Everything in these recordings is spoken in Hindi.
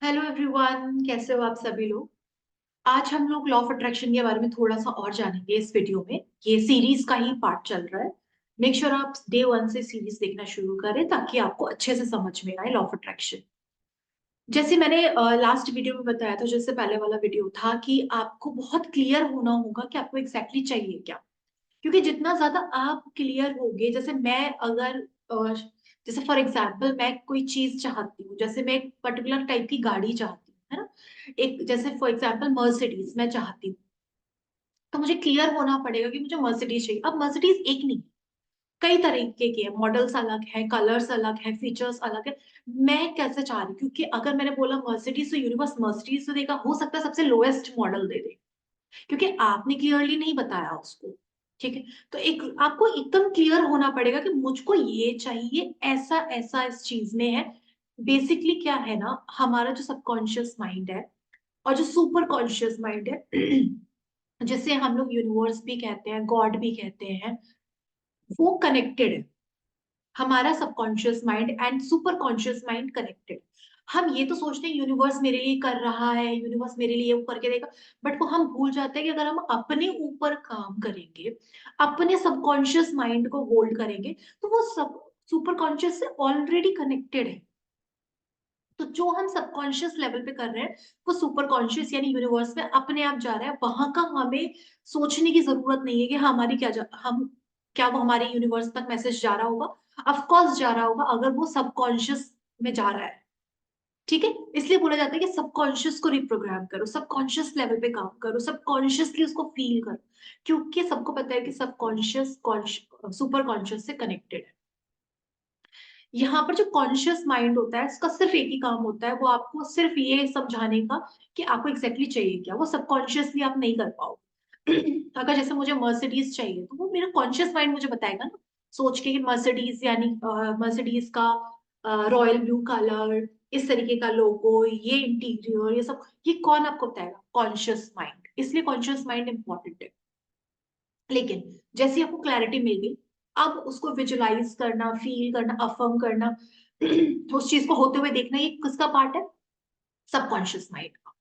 हेलो एवरीवन, कैसे हो आप सभी लोग। आज हम लोग लॉ ऑफ अट्रैक्शन के बारे में थोड़ा सा और जानेंगे इस वीडियो में। ये सीरीज का ही पार्ट चल रहा है। मेक श्योर आप डे वन से सीरीज देखना शुरू करें ताकि आपको अच्छे से समझ में आए लॉ ऑफ अट्रैक्शन। जैसे मैंने लास्ट वीडियो में बताया था, जैसे पहले वाला वीडियो था, कि आपको बहुत क्लियर होना होगा कि आपको एग्जैक्टली चाहिए क्या। क्योंकि जितना ज्यादा आप क्लियर होगे, जैसे मैं अगर जैसे फॉर एग्जाम्पल मैं कोई चीज चाहती हूँ, जैसे मैं एक पर्टिकुलर टाइप की गाड़ी चाहती हूँ, है ना। एक जैसे फॉर एग्जाम्पल मर्सिडीज मैं चाहती हूँ, तो मुझे क्लियर होना पड़ेगा कि मुझे मर्सिडीज चाहिए। अब मर्सिडीज एक नहीं, कई तरीके के है, मॉडल्स अलग है, कलर्स अलग है, फीचर्स अलग है। मैं कैसे चाह रही हूँ, क्योंकि अगर मैंने बोला मर्सिडीज तो यूनिवर्स मर्सिडीज तो देगा, हो सकता है सबसे लोएस्ट मॉडल दे दे, क्योंकि आपने क्लियरली नहीं बताया उसको। ठीक है। तो एक आपको एकदम क्लियर होना पड़ेगा कि मुझको ये चाहिए, ऐसा ऐसा इस चीज में है। बेसिकली क्या है ना, हमारा जो सबकॉन्शियस माइंड है और जो सुपर कॉन्शियस माइंड है जिसे हम लोग यूनिवर्स भी कहते हैं, गॉड भी कहते हैं, वो कनेक्टेड है। हमारा subconscious mind and super conscious mind connected. हम ये तो सोचते हैं यूनिवर्स मेरे लिए कर रहा है, यूनिवर्स मेरे लिए वो करके देगा, बट वो हम भूल जाते हैं कि अगर हम अपने ऊपर काम करेंगे, अपने सबकॉन्शियस माइंड को होल्ड करेंगे, तो वो सब सुपर कॉन्शियस से ऑलरेडी कनेक्टेड है। तो जो हम सबकॉन्शियस लेवल पे कर रहे हैं, वो सुपर कॉन्शियस यानी यूनिवर्स में अपने आप जा रहा है। वहां का हमें सोचने की जरूरत नहीं है कि हमारी हम क्या वो हमारे यूनिवर्स तक मैसेज जा रहा होगा। ऑफ कोर्स जा रहा होगा, अगर वो सबकॉन्शियस में जा रहा है। ठीक है। इसलिए बोला जाता है कि सबकॉन्शियस को रिप्रोग्राम करो, सबकॉन्शियस लेवल पे काम करो, सबकॉन्शियसली उसको फील करो, क्योंकि सबको पता है कि सबकॉन्शियस सुपर कॉन्शियस से कनेक्टेड है। यहाँ पर जो कॉन्शियस माइंड होता है, इसका सिर्फ एक ही काम होता है, वो आपको सिर्फ ये समझाने का कि आपको एग्जैक्टली चाहिए क्या। वो सबकॉन्शियसली आप नहीं कर पाओगे अगर जैसे मुझे मर्सिडीज चाहिए, तो वो मेरा कॉन्शियस माइंड मुझे बताएगा ना, सोच के कि मर्सिडीज यानी मर्सिडीज का रॉयल ब्लू कलर, इस तरीके का लोगो, ये इंटीरियर, ये सब, ये कौन आपको बताएगा? Conscious mind. इसलिए कॉन्शियस माइंड इंपॉर्टेंट है। लेकिन जैसे आपको क्लैरिटी मिल गई, अब उसको विजुलाइज करना, फील करना, अफर्म करना उस चीज को होते हुए देखना, ये किसका पार्ट है? सबकॉन्शियस माइंड का।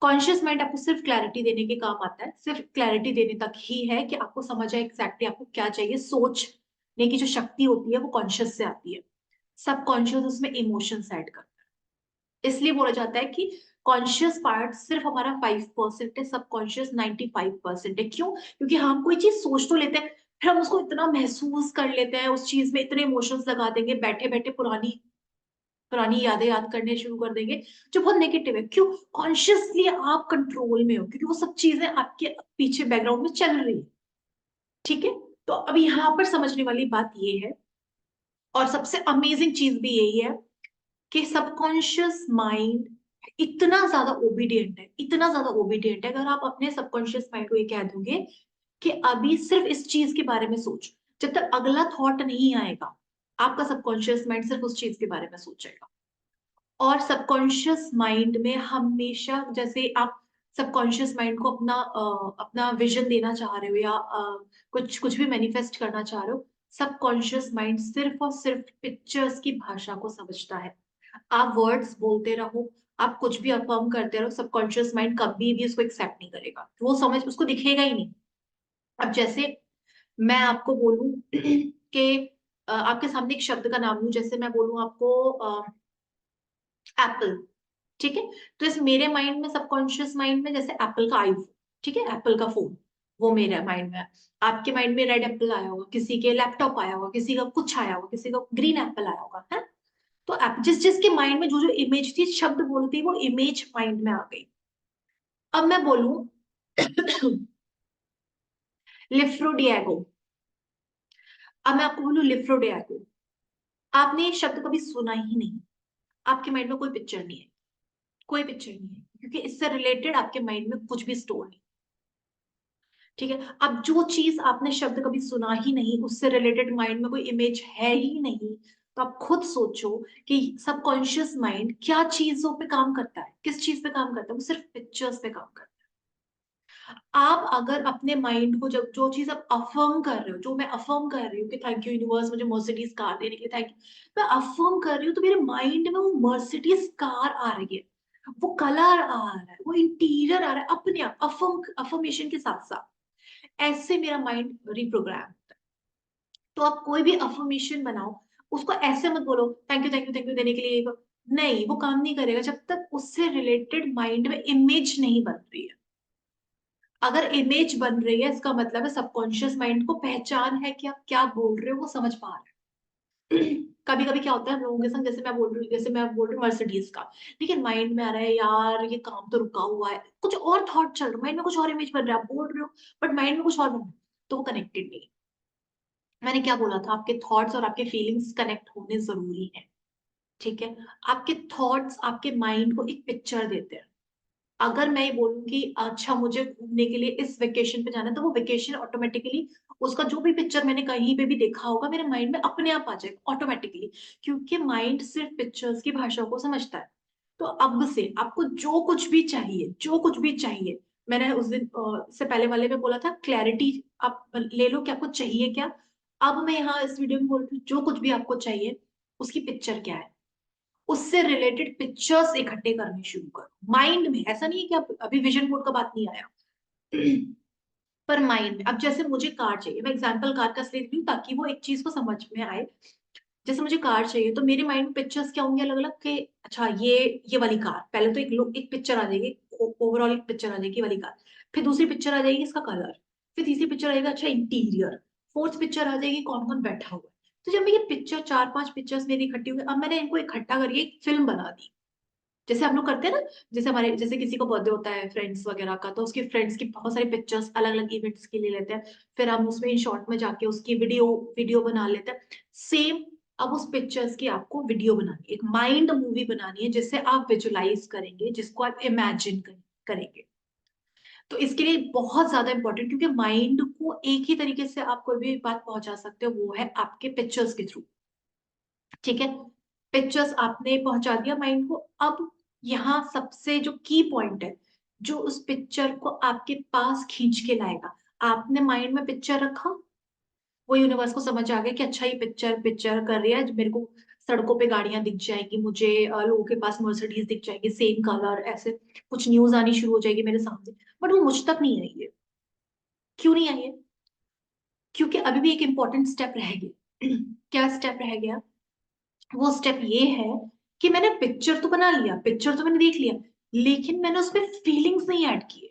कॉन्शियस माइंड आपको सिर्फ क्लैरिटी देने के काम आता है, सिर्फ क्लैरिटी देने तक ही है, कि आपको समझ आए एग्जैक्टली आपको क्या चाहिए। सोचने की जो शक्ति होती है वो कॉन्शियस से आती है, सबकॉन्शियस उसमें इमोशंस ऐड करता है। इसलिए बोला जाता है कि कॉन्शियस पार्ट सिर्फ हमारा 5% है, सबकॉन्शियस 95% है। क्यों? क्योंकि हम कोई चीज सोच तो लेते हैं, फिर हम उसको इतना महसूस कर लेते हैं, उस चीज में इतने इमोशंस लगा देंगे, बैठे बैठे पुरानी पुरानी यादें याद करने शुरू कर देंगे, जो बहुत नेगेटिव है। क्यों? कॉन्शियसली आप कंट्रोल में हो, क्योंकि वो सब चीजें आपके पीछे बैकग्राउंड में चल रही है। ठीक है। तो अब यहाँ पर समझने वाली बात ये है, और सबसे अमेजिंग चीज भी यही है, कि सबकॉन्शियस माइंड इतना ज्यादा ओबीडियंट है, इतना ज्यादा ओबीडियंट है। अगर आप अपने सबकॉन्शियस माइंड को ये कह दोगे कि अभी सिर्फ इस चीज के बारे में सोच, जब तक अगला थॉट नहीं आएगा, आपका सबकॉन्शियस माइंड सिर्फ उस चीज के बारे में सोचेगा। और सबकॉन्शियस माइंड में हमेशा, जैसे आप सबकॉन्शियस माइंड को अपना विजन देना चाह रहे हो, या कुछ कुछ भी मैनिफेस्ट करना चाह रहे हो, सबकॉन्शियस माइंड सिर्फ और सिर्फ पिक्चर्स की भाषा को समझता है। आप वर्ड्स बोलते रहो, आप कुछ भी अफर्म करते रहो, सबकॉन्शियस माइंड कभी भी उसको एक्सेप्ट नहीं करेगा, वो समझ उसको दिखेगा ही नहीं। अब जैसे मैं आपको बोलूं कि आपके सामने एक शब्द का नाम लूं, जैसे मैं बोलूं आपको एप्पल। ठीक है। तो इस मेरे माइंड में, सबकॉन्शियस माइंड में, जैसे एप्पल का आईफोन, ठीक है, एप्पल का फोन, वो मेरे माइंड में है। आपके माइंड में रेड एप्पल आया होगा, किसी के लैपटॉप आया होगा, किसी का कुछ आया होगा, किसी का ग्रीन एप्पल आया होगा, है। तो जिस जिसके माइंड में जो जो इमेज थी, शब्द बोलती, वो इमेज माइंड में आ गई। अब मैं बोलूं लिफ्रोडिएगो। अब मैं आपको बोलूं लिफ्रोडिएगो, आपने ये शब्द कभी सुना ही नहीं, आपके माइंड में कोई पिक्चर नहीं है, कोई पिक्चर नहीं है, क्योंकि इससे रिलेटेड आपके माइंड में कुछ भी स्टोर नहीं। ठीक है। अब जो चीज आपने शब्द कभी सुना ही नहीं, उससे रिलेटेड माइंड में कोई इमेज है ही नहीं, तो आप खुद सोचो कि सबकॉन्शियस माइंड क्या चीजों पे काम करता है, किस चीज पे काम करता है? वो सिर्फ पिक्चर्स पे काम करता है। आप अगर अपने माइंड को, जब जो चीज आप अफर्म कर रहे हो, जो मैं अफर्म कर रही हूँ कि थैंक यू यूनिवर्स मुझे मर्सिडीज कार देने के लिए, थैंक यू, मैं अफर्म कर रही हूँ, तो मेरे माइंड में वो मर्सिडीज कार आ रही है। वो कलर आ रहा है, वो इंटीरियर आ रहा है अपने आप, अफर्मेशन के साथ साथ। ऐसे मेरा माइंड रिप्रोग्राम होता है। तो आप कोई भी अफर्मेशन बनाओ, उसको ऐसे मत बोलो थैंक यू देने के लिए, नहीं, वो काम नहीं करेगा जब तक उससे रिलेटेड माइंड में इमेज नहीं बन रही है। अगर इमेज बन रही है, इसका मतलब है सबकॉन्शियस माइंड को पहचान है कि आप क्या बोल रहे हो, वो समझ पा रहे हैं। कभी कभी क्या होता है हम लोगों के संग, जैसे मैं बोल रही हूँ मर्सिडीज का, लेकिन माइंड में आ रहा है यार ये काम तो रुका हुआ है, कुछ और थॉट चल रहा है, माइंड में कुछ और इमेज बन रहा है, आप बोल रहे हो बट माइंड में कुछ और बन रहा है, तो वो कनेक्टेड नहीं है। मैंने क्या बोला था, आपके थॉट्स और आपके फीलिंग्स कनेक्ट होने जरूरी है। ठीक है, आपके थॉट्स आपके माइंड को एक पिक्चर देते हैं। अगर मैं ये बोलूँ कि अच्छा मुझे घूमने के लिए इस वेकेशन पे जाना है, तो वो वेकेशन ऑटोमेटिकली, उसका जो भी पिक्चर मैंने कहीं पे भी देखा होगा मेरे माइंड में अपने आप आ जाएगा ऑटोमेटिकली, क्योंकि माइंड सिर्फ पिक्चर्स की भाषा को समझता है। तो अब से आपको जो कुछ भी चाहिए, जो कुछ भी चाहिए, मैंने उस दिन से पहले वाले में बोला था क्लैरिटी आप ले लो कि आपको चाहिए क्या। अब मैं यहाँ इस वीडियो में बोल रही हूँ जो कुछ भी आपको चाहिए उसकी पिक्चर क्या है, उससे रिलेटेड पिक्चर्स इकट्ठे करने शुरू करो माइंड में। ऐसा नहीं है कि आप अभी विजन बोर्ड का बात नहीं आया, पर माइंड में। अब जैसे मुझे कार चाहिए, मैं एग्जांपल कार का ले रही हूँ ताकि वो एक चीज को समझ में आए। जैसे मुझे कार चाहिए तो मेरे माइंड में पिक्चर्स क्या होंगे अलग अलग के, अच्छा ये वाली कार, पहले तो एक पिक्चर आ जाएगी, ओवरऑल एक पिक्चर आ जाएगी ये वाली कार। फिर दूसरी पिक्चर आ जाएगी इसका कलर। फिर तीसरी पिक्चर आएगा अच्छा इंटीरियर। फोर्थ पिक्चर आ जाएगी कौन कौन बैठा हुआ है। तो जब मैं ये पिक्चर, चार पांच पिक्चर्स मेरी इकट्ठी हुई, अब मैंने इनको इकट्ठा करके एक फिल्म बना दी। जैसे हम लोग करते हैं ना, जैसे हमारे जैसे किसी को बर्थडे होता है फ्रेंड्स वगैरह का, तो उसके फ्रेंड्स की बहुत सारी पिक्चर्स अलग अलग इवेंट्स के लिए लेते हैं। फिर हम उसमें इन शॉर्ट में जाके उसकी वीडियो वीडियो बना लेते हैं। सेम, अब उस पिक्चर्स की आपको वीडियो बनानी है, एक माइंड मूवी बनानी है जिससे आप विजुलाइज करेंगे, जिसको आप इमेजिन करेंगे। तो इसके लिए बहुत ज्यादा इंपॉर्टेंट, क्योंकि माइंड को एक ही तरीके से आप कोई भी बात पहुंचा सकते हो, वो है आपके पिक्चर्स के थ्रू। ठीक है, पिक्चर्स आपने पहुंचा दिया माइंड को। अब यहाँ सबसे जो की पॉइंट है, जो उस पिक्चर को आपके पास खींच के लाएगा, आपने माइंड में पिक्चर रखा, वो यूनिवर्स को समझ आ गया कि अच्छा ये पिक्चर पिक्चर कर रही है, मेरे को सड़कों पे गाड़ियां दिख जाएगी, मुझे लोगों के पास मर्सिडीज दिख जाएगी सेम कलर, ऐसे कुछ न्यूज आनी शुरू हो जाएगी मेरे सामने। बट वो मुझ तक नहीं आई है। क्यों नहीं आई है? क्योंकि अभी भी एक इंपॉर्टेंट स्टेप रह गया। क्या स्टेप रह गया? वो स्टेप ये है कि मैंने पिक्चर तो बना लिया, पिक्चर तो मैंने देख लिया, लेकिन मैंने उसमें फीलिंग्स नहीं ऐड किए।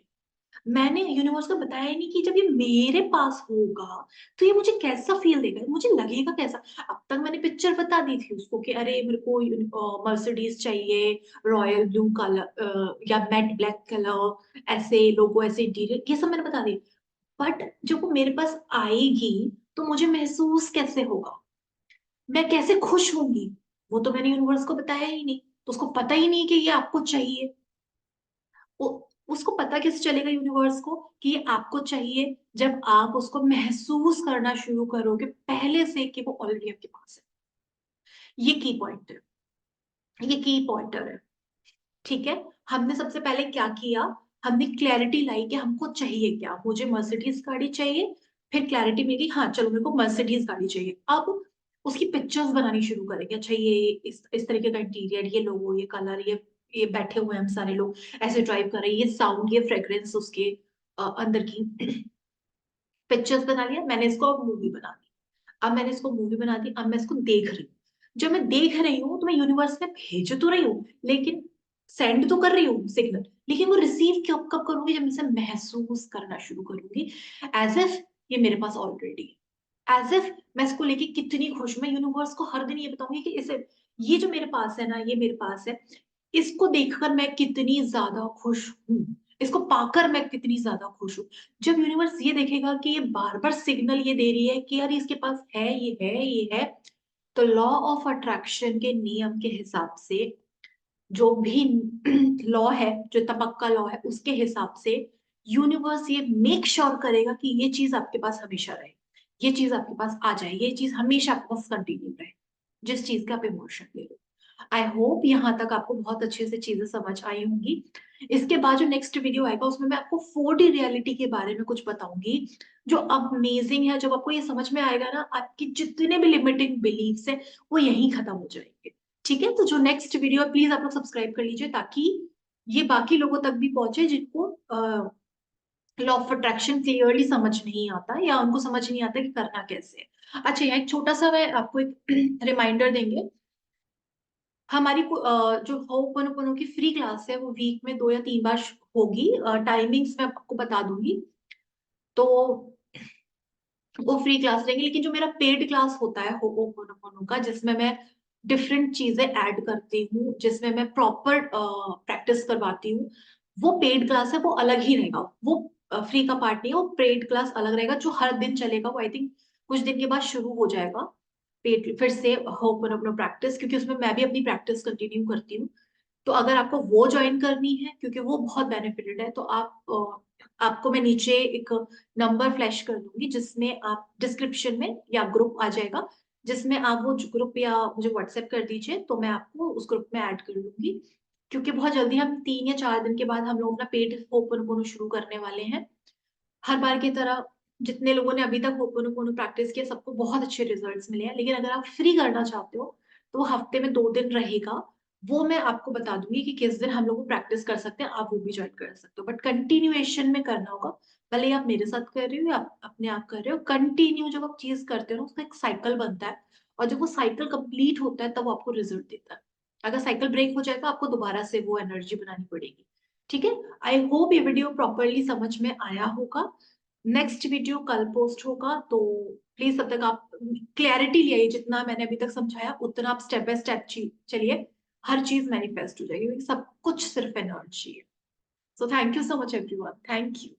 मैंने यूनिवर्स को बताया ही नहीं कि जब ये मेरे पास होगा तो ये मुझे कैसा फील देगा, मुझे लगेगा कैसा। अब तक मैंने पिक्चर बता दी थी उसको कि अरे मेरे को मर्सिडीज चाहिए, रॉयल ब्लू कलर या मैट ब्लैक कलर, ऐसे लोगो, ऐसे इंटीरियर, ये सब मैंने बता दी। बट जब वो मेरे पास आएगी तो मुझे महसूस कैसे होगा, मैं कैसे खुश होंगी, वो तो मैंने यूनिवर्स को बताया ही नहीं। तो उसको पता ही नहीं कि ये आपको चाहिए। वो, उसको पता कैसे चलेगा यूनिवर्स को कि ये आपको चाहिए, जब आप उसको महसूस करना शुरू करोगे पहले से कि वो ऑलरेडी आपके पास है। ये की पॉइंट है, ये की पॉइंटर है। ठीक है, हमने सबसे पहले क्या किया, हमने क्लैरिटी लाई कि हमको चाहिए क्या, मुझे मर्सिडीज गाड़ी चाहिए। फिर क्लैरिटी मिल गई, हाँ चलो मेरे को मर्सिडीज गाड़ी चाहिए। अब उसकी पिक्चर्स बनानी शुरू करेंगे, अच्छा ये इस तरीके का इंटीरियर, ये लोगो, ये कलर, ये बैठे हुए हैं हम सारे लोग, ऐसे ड्राइव कर रहे हैं, ये साउंड, ये फ्रेग्रेंस उसके अंदर की। पिक्चर्स बना लिया मैंने, इसको अब मूवी बना दी। अब मैंने इसको मूवी बना दी, अब मैं इसको देख रही हूँ। जब मैं देख रही हूँ तो मैं यूनिवर्स में भेज तो रही हूँ, लेकिन सेंड तो कर रही हूँ सिग्नल, लेकिन वो रिसीव कब कब करूंगी, जब मैं इसे महसूस करना शुरू करूंगी, एज इफ ये मेरे पास ऑलरेडी है। एज इफ मैं इसको लेके कितनी खुश, मैं यूनिवर्स को हर दिन ये बताऊंगी कि इसे, ये जो मेरे पास है ना, ये मेरे पास है, इसको देखकर मैं कितनी ज्यादा खुश हूँ, इसको पाकर मैं कितनी ज्यादा खुश हूँ। जब यूनिवर्स ये देखेगा कि ये बार बार सिग्नल ये दे रही है कि यार इसके पास है, ये है, ये है, तो लॉ ऑफ अट्रैक्शन के नियम के हिसाब से, जो भी लॉ है, जो तबक्का का लॉ है, उसके हिसाब से यूनिवर्स ये मेक श्योर करेगा कि ये चीज आपके पास हमेशा रहे, ये चीज आपके पास आ जाए, ये चीज हमेशा आपके पास कंटिन्यू रहे, जिस चीज का आप इमोशन ले लो। आई होप यहाँ तक आपको बहुत अच्छे से चीजें समझ आई होंगी। इसके बाद जो नेक्स्ट वीडियो आएगा उसमें मैं आपको 4D रियलिटी के बारे में कुछ बताऊंगी, जो अमेजिंग है। जब आपको ये समझ में आएगा ना, आपकी जितने भी लिमिटिंग बिलीफ्स है वो यहीं खत्म हो जाएंगे। ठीक है, तो जो नेक्स्ट वीडियो प्लीज आप लोग सब्सक्राइब कर लीजिए, ताकि ये बाकी लोगों तक भी पहुंचे जिनको लॉ ऑफ अट्रैक्शन क्लियरली समझ नहीं आता या उनको समझ नहीं आता कि करना कैसे है। अच्छा, यहाँ एक छोटा सा मैं आपको एक रिमाइंडर देंगे। हमारी जो होपनोपोनो की फ्री क्लास है वो वीक में 2 या 3 बार होगी। टाइमिंग्स मैं आपको बता दूंगी। तो वो फ्री क्लास रहेंगी, लेकिन जो मेरा पेड क्लास होता है होपनोपोनो का, जिसमें मैं डिफरेंट चीजें ऐड करती हूँ, जिसमें मैं प्रॉपर प्रैक्टिस करवाती हूँ, वो पेड क्लास है, वो अलग ही रहेगा। वो फ्री का पार्ट नहीं है, वो पेड क्लास अलग रहेगा जो हर दिन चलेगा। वो आई थिंक कुछ दिन के बाद शुरू हो जाएगा पेड फिर से होपनोपोनो प्रैक्टिस, क्योंकि उसमें मैं भी अपनी प्रैक्टिस कंटिन्यू करती हूँ। तो अगर आपको वो ज्वाइन करनी है, क्योंकि वो बहुत बेनिफिटेड है, तो आपको मैं नीचे एक नंबर फ्लैश कर दूंगी, जिसमें आप डिस्क्रिप्शन में या ग्रुप आ जाएगा, जिसमें आप वो ग्रुप या मुझे व्हाट्सएप कर दीजिए, तो मैं आपको उस ग्रुप में ऐड कर लूंगी। क्योंकि बहुत जल्दी हम 3 या 4 दिन के बाद हम लोग अपना पेड होपनोपोनो शुरू करने वाले हैं। हर बार की तरह जितने लोगों ने अभी तक होपनोपोनो प्रैक्टिस किया, सबको बहुत अच्छे रिजल्ट्स मिले हैं। लेकिन अगर आप फ्री करना चाहते हो, तो वो हफ्ते में 2 दिन रहेगा। वो मैं आपको बता दूंगी कि किस दिन हम लोग प्रैक्टिस कर सकते हैं, आप वो भी ज्वाइन कर सकते हो, बट कंटिन्यूएशन में करना होगा। भले ही आप मेरे साथ कर रहे हो या आप अपने आप कर रहे हो, कंटिन्यू जब आप चीज करते हो ना, उसका एक साइकिल बनता है। और जब वो साइकिल कंप्लीट होता है, तब वो आपको रिजल्ट देता है। अगर साइकिल ब्रेक हो जाएगा, आपको दोबारा से वो एनर्जी बनानी पड़ेगी। ठीक है। आई होप ये वीडियो प्रॉपरली समझ में आया होगा। नेक्स्ट वीडियो कल पोस्ट होगा, तो प्लीज तब तक आप क्लैरिटी ले आइए। जितना मैंने अभी तक समझाया, उतना आप स्टेप बाय स्टेप चलिए। हर चीज मैनिफेस्ट हो जाएगी, क्योंकि सब कुछ सिर्फ एनर्जी है। So thank you so much everyone, thank you.